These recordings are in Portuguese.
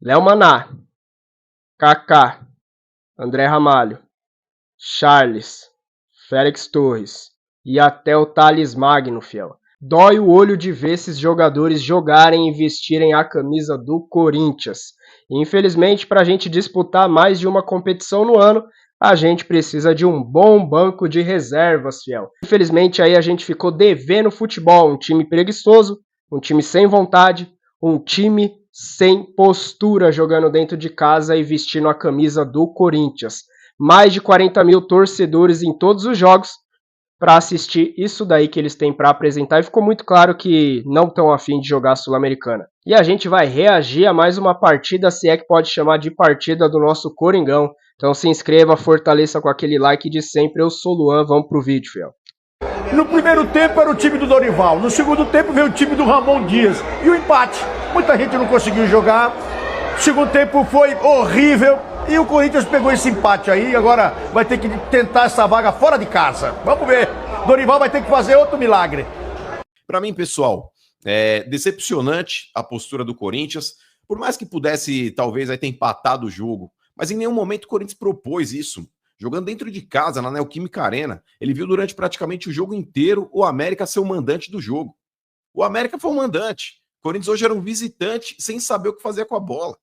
Léo Maná, Kaká, André Ramalho, Charles, Félix Torres e até o Thales Magno, fiel. Dói o olho de ver esses jogadores jogarem e vestirem a camisa do Corinthians. E, infelizmente, para a gente disputar mais de uma competição no ano, a gente precisa de um bom banco de reservas, fiel. Infelizmente, aí a gente ficou devendo futebol, um time preguiçoso, um time sem vontade, um time sem postura jogando dentro de casa e vestindo a camisa do Corinthians. Mais de 40 mil torcedores em todos os jogos para assistir isso daí que eles têm para apresentar e ficou muito claro que não estão afim de jogar a Sul-Americana. E a gente vai reagir a mais uma partida, se é que pode chamar de partida do nosso Coringão. Então se inscreva, fortaleça com aquele like de sempre. Eu sou o Luan, vamos pro vídeo, fiel. No primeiro tempo era o time do Dorival, no segundo tempo veio o time do Ramon Dias. E o empate, muita gente não conseguiu jogar, o segundo tempo foi horrível. E o Corinthians pegou esse empate aí, agora vai ter que tentar essa vaga fora de casa. Vamos ver, Dorival vai ter que fazer outro milagre. Para mim, pessoal, é decepcionante a postura do Corinthians, por mais que pudesse talvez aí ter empatado o jogo, mas em nenhum momento o Corinthians propôs isso. Jogando dentro de casa, na Neoquímica Arena, ele viu durante praticamente o jogo inteiro o América ser o mandante do jogo. O América foi o mandante. O Corinthians hoje era um visitante sem saber o que fazer com a bola.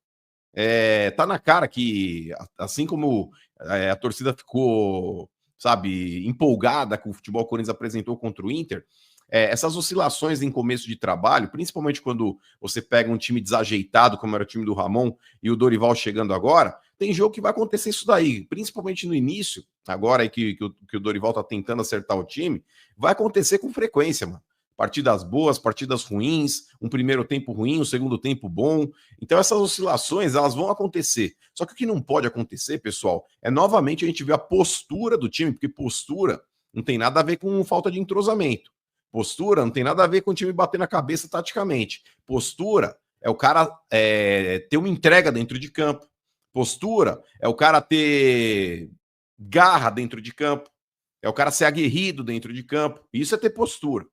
Tá na cara que, assim como a torcida ficou, sabe, empolgada com o futebol que o Corinthians apresentou contra o Inter, essas oscilações em começo de trabalho, principalmente quando você pega um time desajeitado, como era o time do Ramon, e o Dorival chegando agora, tem jogo que vai acontecer isso daí, principalmente no início, agora aí que o Dorival tá tentando acertar o time, vai acontecer com frequência, mano. Partidas boas, partidas ruins, um primeiro tempo ruim, um segundo tempo bom. Então essas oscilações, elas vão acontecer. Só que o que não pode acontecer, pessoal, é novamente a gente ver a postura do time, porque postura não tem nada a ver com falta de entrosamento. Postura não tem nada a ver com o time bater na cabeça taticamente. Postura é o cara ter uma entrega dentro de campo. Postura é o cara ter garra dentro de campo. É o cara ser aguerrido dentro de campo. Isso é ter postura.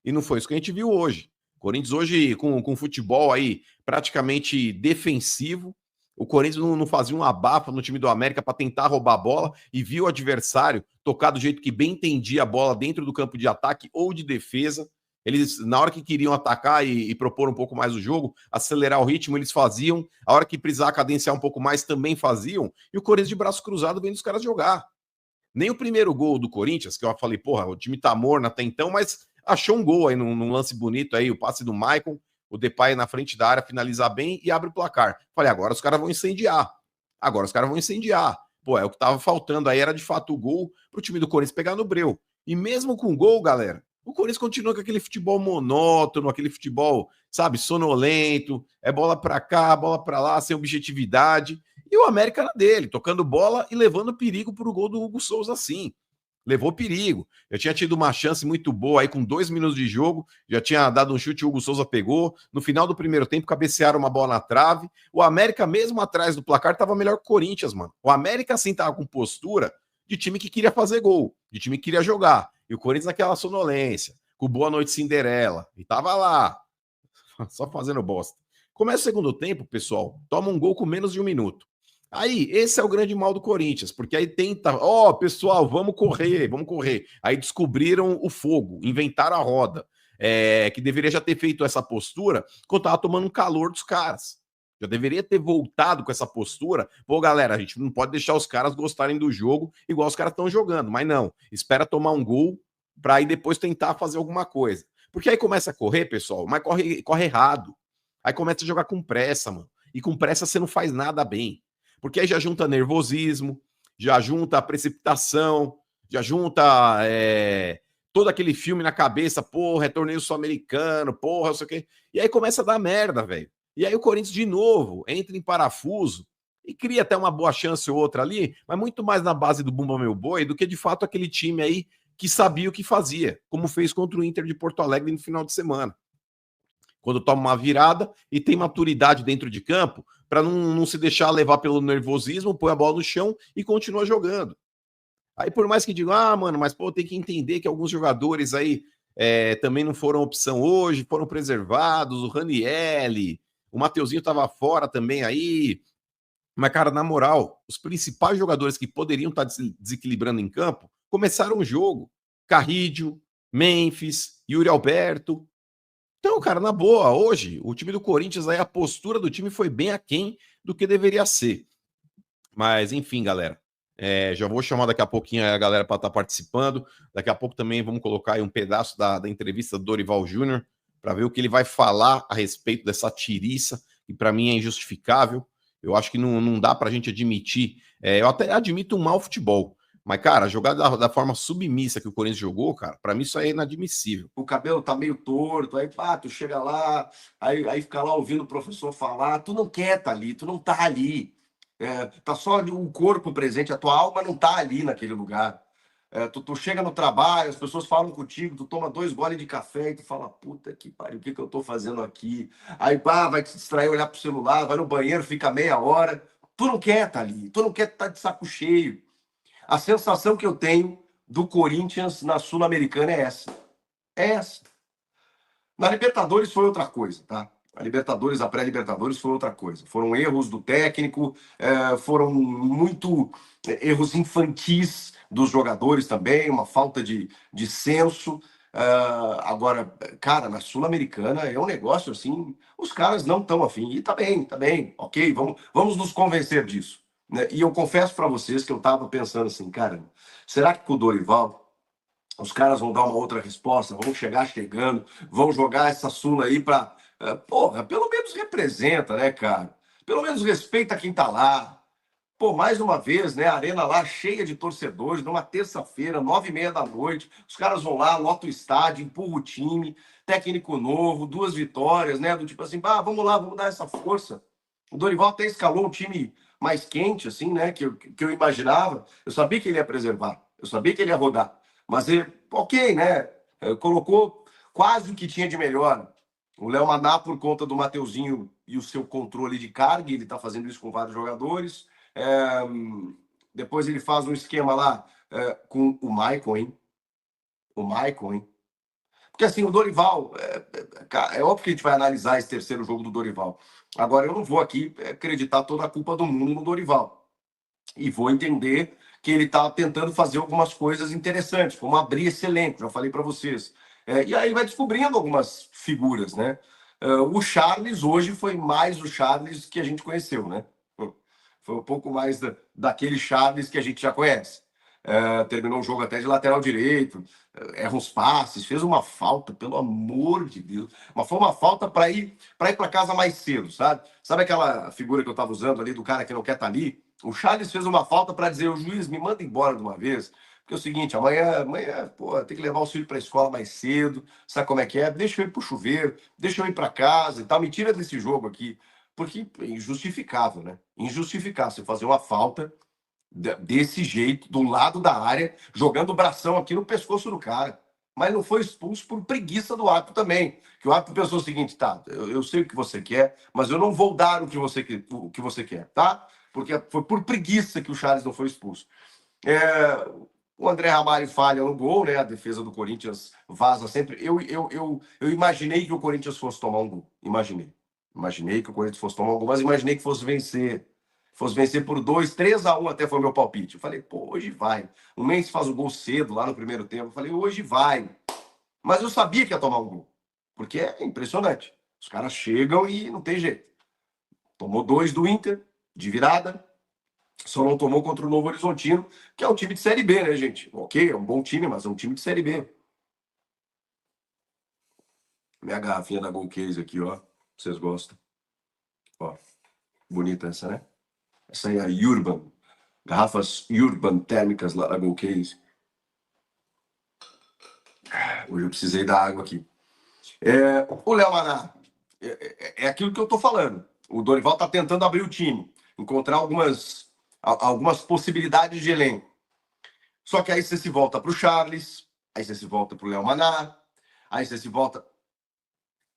E não foi isso que a gente viu hoje. O Corinthians hoje com futebol aí praticamente defensivo. O Corinthians não fazia um abafa no time do América para tentar roubar a bola e viu o adversário tocar do jeito que bem entendia a bola dentro do campo de ataque ou de defesa. Eles, na hora que queriam atacar e propor um pouco mais o jogo, acelerar o ritmo, eles faziam. A hora que precisar cadenciar um pouco mais, também faziam. E o Corinthians de braço cruzado vendo os caras jogar. Nem o primeiro gol do Corinthians, que eu falei, porra, o time tá morno até então, mas achou um gol aí num lance bonito aí, o passe do Maicon, o Depay na frente da área, finalizar bem e abre o placar. Falei, agora os caras vão incendiar. Agora os caras vão incendiar. Pô, o que tava faltando aí era de fato o gol pro time do Corinthians pegar no breu. E mesmo com gol, galera, o Corinthians continua com aquele futebol monótono, aquele futebol, sabe, sonolento, é bola pra cá, bola pra lá, sem objetividade. E o América era dele, tocando bola e levando perigo pro gol do Hugo Souza assim. Levou perigo. Eu tinha tido uma chance muito boa aí com 2 minutos de jogo, já tinha dado um chute, o Hugo Souza pegou. No final do primeiro tempo, cabecearam uma bola na trave. O América, mesmo atrás do placar, estava melhor que o Corinthians, mano. O América, sim, tava com postura de time que queria fazer gol, de time que queria jogar. E o Corinthians naquela sonolência, com boa noite Cinderela. E tava lá, só fazendo bosta. Começa o segundo tempo, pessoal, toma um gol com menos de 1 minuto. Aí, esse é o grande mal do Corinthians, porque aí tenta, pessoal, vamos correr, vamos correr. Aí descobriram o fogo, inventaram a roda, que deveria já ter feito essa postura quando tava tomando um calor dos caras. Já deveria ter voltado com essa postura. Pô, galera, a gente não pode deixar os caras gostarem do jogo igual os caras estão jogando, mas não. Espera tomar um gol para aí depois tentar fazer alguma coisa. Porque aí começa a correr, pessoal, mas corre errado. Aí começa a jogar com pressa, mano. E com pressa você não faz nada bem. Porque aí já junta nervosismo, já junta precipitação, já junta todo aquele filme na cabeça, porra, é torneio sul-americano, porra, não sei o quê. E aí começa a dar merda, velho. E aí o Corinthians, de novo, entra em parafuso e cria até uma boa chance ou outra ali, mas muito mais na base do Bumba Meu Boi do que, de fato, aquele time aí que sabia o que fazia, como fez contra o Inter de Porto Alegre no final de semana. Quando toma uma virada e tem maturidade dentro de campo, para não se deixar levar pelo nervosismo, põe a bola no chão e continua jogando. Aí por mais que digam, mano, mas pô, tem que entender que alguns jogadores aí também não foram opção hoje, foram preservados, o Ranielli, O Mateuzinho estava fora também aí. Mas, cara, na moral, os principais jogadores que poderiam estar desequilibrando em campo começaram o jogo. Carrídio, Memphis, Yuri Alberto. Então, cara, na boa, hoje, o time do Corinthians, aí a postura do time foi bem aquém do que deveria ser. Mas, enfim, galera, já vou chamar daqui a pouquinho a galera para estar participando. Daqui a pouco também vamos colocar aí um pedaço da entrevista do Dorival Júnior para ver o que ele vai falar a respeito dessa tiriça, que para mim é injustificável. Eu acho que não dá para a gente admitir. Eu até admito um mau futebol, mas, cara, jogar da forma submissa que o Corinthians jogou, cara, para mim isso aí é inadmissível. O cabelo tá meio torto, aí pá, tu chega lá, aí fica lá ouvindo o professor falar, tu não quer tá ali, tu não tá ali. Tá só ali o corpo presente, a tua alma não tá ali naquele lugar. Tu chega no trabalho, as pessoas falam contigo, tu toma 2 goles de café e tu fala, puta que pariu, o que eu tô fazendo aqui? Aí pá, vai te distrair, olhar pro celular, vai no banheiro, fica meia hora. Tu não quer tá ali, tu não quer estar de saco cheio. A sensação que eu tenho do Corinthians na Sul-Americana é essa. É essa. Na Libertadores foi outra coisa, tá? A pré-Libertadores foi outra coisa. Foram erros do técnico, foram muito erros infantis dos jogadores também, uma falta de senso. Agora, cara, na Sul-Americana é um negócio assim, os caras não estão afim. E tá bem, ok, vamos nos convencer disso. Né? E eu confesso para vocês que eu tava pensando assim, cara, será que com o Dorival os caras vão dar uma outra resposta, vão chegar chegando, vão jogar essa Sula aí para, porra, pelo menos representa, né, cara? Pelo menos respeita quem tá lá. Pô, mais uma vez, né, a arena lá cheia de torcedores, numa terça-feira, 9h30 da noite, os caras vão lá, lotam o estádio, empurram o time, técnico novo, 2 vitórias, né, do tipo assim, vamos lá, vamos dar essa força. O Dorival até escalou um time mais quente, assim, né, que eu imaginava. Eu sabia que ele ia preservar, eu sabia que ele ia rodar. Mas ele, ok, né? Colocou quase o que tinha de melhor. O Léo Maná, por conta do Mateuzinho e o seu controle de carga, ele está fazendo isso com vários jogadores. Depois ele faz um esquema lá com o Maicon, hein? O Maicon, hein? Porque assim, o Dorival, é óbvio que a gente vai analisar esse terceiro jogo do Dorival. Agora, eu não vou aqui acreditar toda a culpa do mundo no Dorival. E vou entender que ele está tentando fazer algumas coisas interessantes, como abrir esse elenco, já falei para vocês. E aí vai descobrindo algumas figuras, né? O Charles hoje foi mais o Charles que a gente conheceu, né? Foi um pouco mais daquele Charles que a gente já conhece. Terminou o jogo até de lateral direito, erra uns passes, fez uma falta, pelo amor de Deus. Mas foi uma falta para ir para casa mais cedo, sabe? Sabe aquela figura que eu estava usando ali do cara que não quer estar ali? O Charles fez uma falta para dizer, o juiz, me manda embora de uma vez, porque é o seguinte, amanhã pô, tem que levar o filho para a escola mais cedo, sabe como é que é? Deixa eu ir pro chuveiro, deixa eu ir para casa e tal, me tira desse jogo aqui, porque é injustificável, né? Injustificável você fazer uma falta desse jeito, do lado da área, jogando o bração aqui no pescoço do cara. Mas não foi expulso por preguiça do árbitro também. Que o árbitro pensou o seguinte, tá, eu sei o que você quer, mas eu não vou dar o que você quer, tá? Porque foi por preguiça que o Charles não foi expulso. O André Ramalho falha no gol, né? A defesa do Corinthians vaza sempre. Eu imaginei que o Corinthians fosse tomar um gol. Imaginei que o Corinthians fosse tomar um gol, mas imaginei que fosse vencer. Fosse vencer por 2-3-1, até foi o meu palpite. Eu falei, pô, hoje vai. O Mendes faz o gol cedo, lá no primeiro tempo. Eu falei, hoje vai. Mas eu sabia que ia tomar um gol. Porque é impressionante. Os caras chegam e não tem jeito. Tomou 2 do Inter, de virada. Só não tomou contra o Novo Horizontino, que é um time de Série B, né, gente? Ok, é um bom time, mas é um time de Série B. Minha garrafinha da Gol Case aqui, ó. Vocês gostam. Ó, bonita essa, né? Essa aí é a Urban. Garrafas Urban térmicas lá da Gol Case. Hoje eu precisei da água aqui. O Léo Maná, é aquilo que eu tô falando. O Dorival tá tentando abrir o time, encontrar algumas possibilidades de elenco. Só que aí você se volta pro Charles, aí você se volta pro Léo Maná, aí você se volta...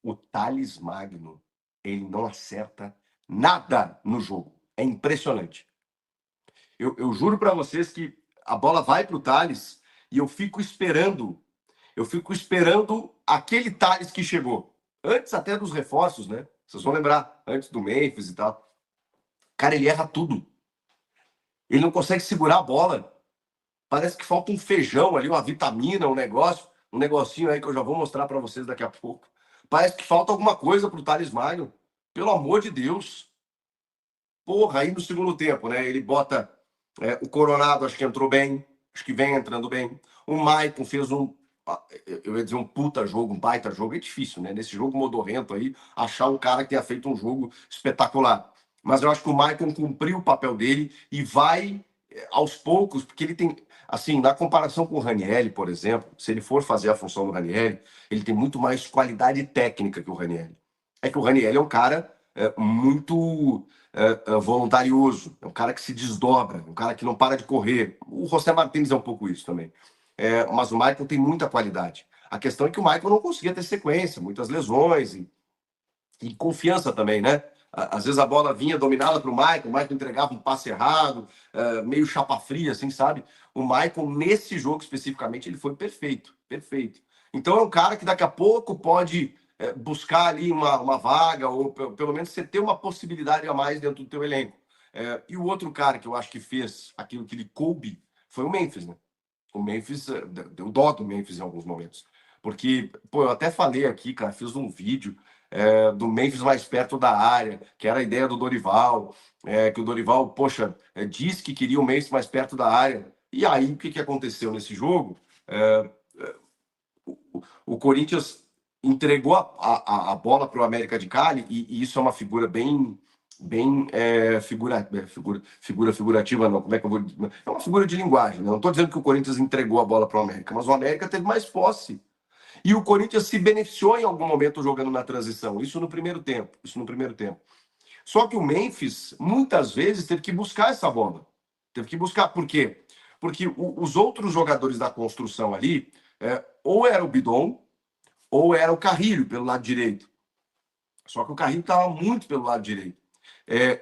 O Thales Magno, ele não acerta nada no jogo. É impressionante. Eu juro para vocês que a bola vai pro Thales e eu fico esperando aquele Thales que chegou. Antes até dos reforços, né? Vocês vão lembrar, antes do Memphis e tal. Cara, ele erra tudo. Ele não consegue segurar a bola. Parece que falta um feijão ali, uma vitamina, um negocinho aí que eu já vou mostrar para vocês daqui a pouco. Parece que falta alguma coisa pro Thales Magno. Pelo amor de Deus. Porra, aí no segundo tempo, né? Ele bota o Coronado, acho que entrou bem, acho que vem entrando bem. O Maicon fez eu ia dizer um puta jogo, um baita jogo. É difícil, né? Nesse jogo modorrento aí, achar um cara que tenha feito um jogo espetacular. Mas eu acho que o Maicon cumpriu o papel dele e vai aos poucos, porque ele tem, assim, na comparação com o Ranieri, por exemplo, se ele for fazer a função do Ranieri, ele tem muito mais qualidade técnica que o Ranieri. É que o Ranieri é um cara muito voluntarioso, é um cara que se desdobra, um cara que não para de correr. O José Martins é um pouco isso também. Mas o Michael tem muita qualidade. A questão é que o Michael não conseguia ter sequência, muitas lesões e confiança também, né? Às vezes a bola vinha dominada para o Michael entregava um passe errado, meio chapa fria, assim, sabe? O Michael, nesse jogo especificamente, ele foi perfeito, perfeito. Então é um cara que daqui a pouco pode buscar ali uma vaga, ou pelo menos você ter uma possibilidade a mais dentro do teu elenco. E o outro cara que eu acho que fez aquilo que lhe coube foi o Memphis, né? O Memphis, deu dó do Memphis em alguns momentos. Porque, pô, eu até falei aqui, cara, fiz um vídeo do Memphis mais perto da área, que era a ideia do Dorival, que o Dorival, poxa, disse que queria o Memphis mais perto da área. E aí, o que aconteceu nesse jogo? O Corinthians entregou a bola para o América de Cali, e isso é uma figura bem figurativa, não, como é que eu vou dizer? É uma figura de linguagem, né? Não estou dizendo que o Corinthians entregou a bola para o América, mas o América teve mais posse. E o Corinthians se beneficiou em algum momento jogando na transição, isso no primeiro tempo. Só que o Memphis, muitas vezes, teve que buscar essa bola. Teve que buscar. Por quê? Porque os outros jogadores da construção ali, ou era o Bidon, ou era o Carrilho, pelo lado direito. Só que o Carrilho estava muito pelo lado direito.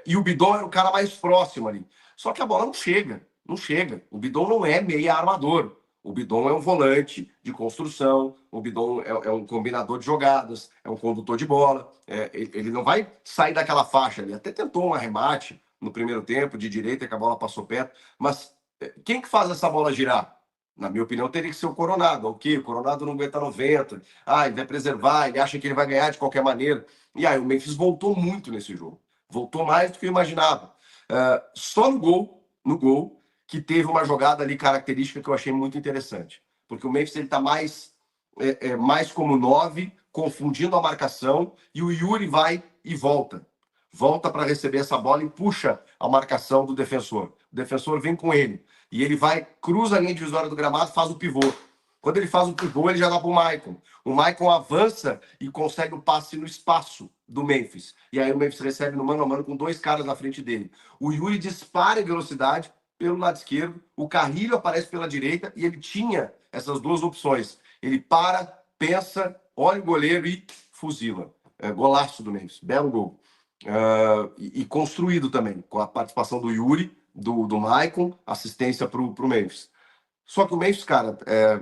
E o Bidon era o cara mais próximo ali. Só que a bola não chega, não chega. O Bidon não é meia armador. O Bidon é um volante de construção, o Bidon é um combinador de jogadas, é um condutor de bola. Ele não vai sair daquela faixa. Ele até tentou um arremate no primeiro tempo, de direita, que a bola passou perto. Mas quem que faz essa bola girar? Na minha opinião, teria que ser o Coronado. O quê? O Coronado não aguenta 90. Ele vai preservar, ele acha que ele vai ganhar de qualquer maneira. E aí o Memphis voltou muito nesse jogo. Voltou mais do que eu imaginava. Só no gol, que teve uma jogada ali característica que eu achei muito interessante. Porque o Memphis está mais como 9, confundindo a marcação, e o Yuri vai e volta. Volta para receber essa bola e puxa a marcação do defensor. O defensor vem com ele. E ele vai, cruza a linha divisória do gramado, faz o pivô. Quando ele faz o pivô, ele já dá para o Maicon. O Maicon avança e consegue o passe no espaço do Memphis. E aí o Memphis recebe no mano a mano com dois caras na frente dele. O Yuri dispara em velocidade pelo lado esquerdo, o Carrilho aparece pela direita e ele tinha essas duas opções. Ele para, pensa, olha o goleiro e fuzila. Golaço do Memphis, belo gol. E construído também, com a participação do Yuri, do Maicon, assistência para o Memphis. Só que o Memphis, cara,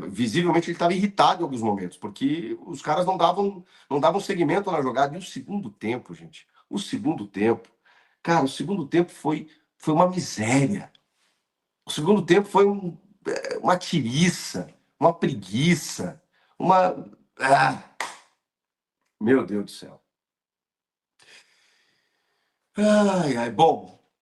visivelmente ele estava irritado em alguns momentos, porque os caras não davam seguimento na jogada. E o segundo tempo, gente, cara, o segundo tempo foi uma miséria. O segundo tempo foi uma tiriça, uma preguiça, meu Deus do céu. Bom,